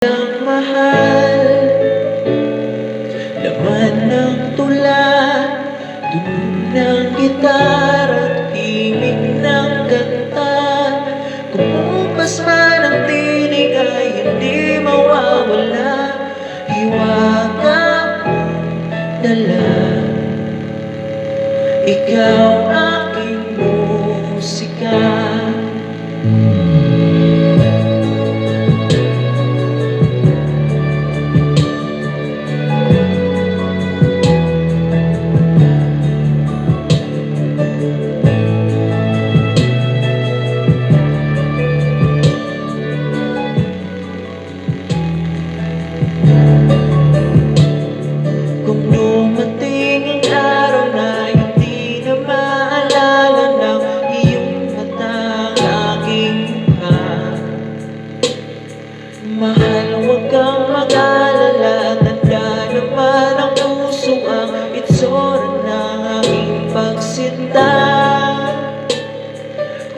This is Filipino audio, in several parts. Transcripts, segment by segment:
Ang mahal, laman ng tula, tunog ng gitara at himig ng kanta. Kumupas man ang tinig ay hindi mawawala, hiwaga mong dala. Ikaw aking musika. Kung dumating ang araw na hindi na maalala ng iyong mata ang aking mukha, mahal, huwag kang mag-alala. Tanda naman ang puso ang itsura ng aking pagsinta.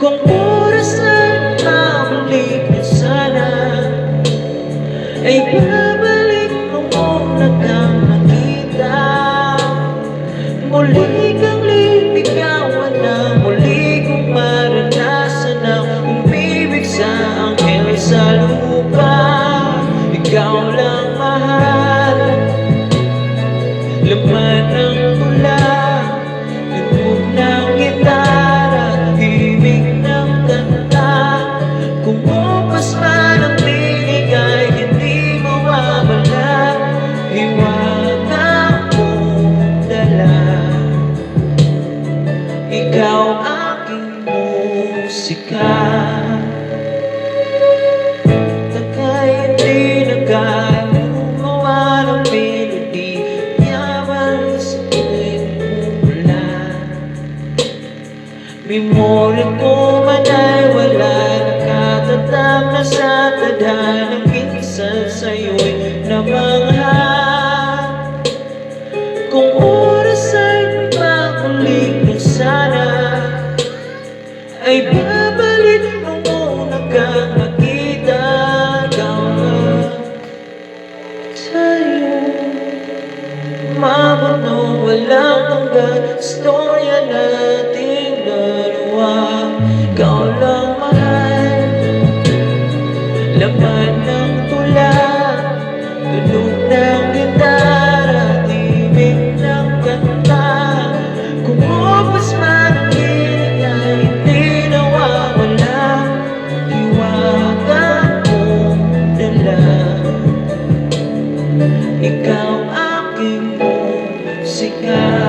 Kung oras ay mabalik na sana, ay babalik noong nagkakita. Muli kang liligawan na muli kong maranasan ang umibig sa anghel sa lupa. Ikaw lang mahal, laman ng tula, tunog ng gitara, himig ng kanta. Kumupas man ang tinig ay hindi mawawala, hiwaga mong dala. Ikaw aking musika. Taka'y hindi na kaya gumawa ng melody, yaman sa tuwing mula. Memorya ko man ay wala, nakatatag na sa tadhanang minsan sa'yo'y namangha. Kung oras ay makulig na sana, ay babalik noong nagkakakita. Ikaw na tayo, umabot na walang hanggan, istorya nating dalawa. Ikaw lang mahal, laman ng tula, tunog ng gitara, himig ng kanta. Kumupas man ang tinig ay hindi nawawala, hiwaga mong dala. Ikaw aking musika.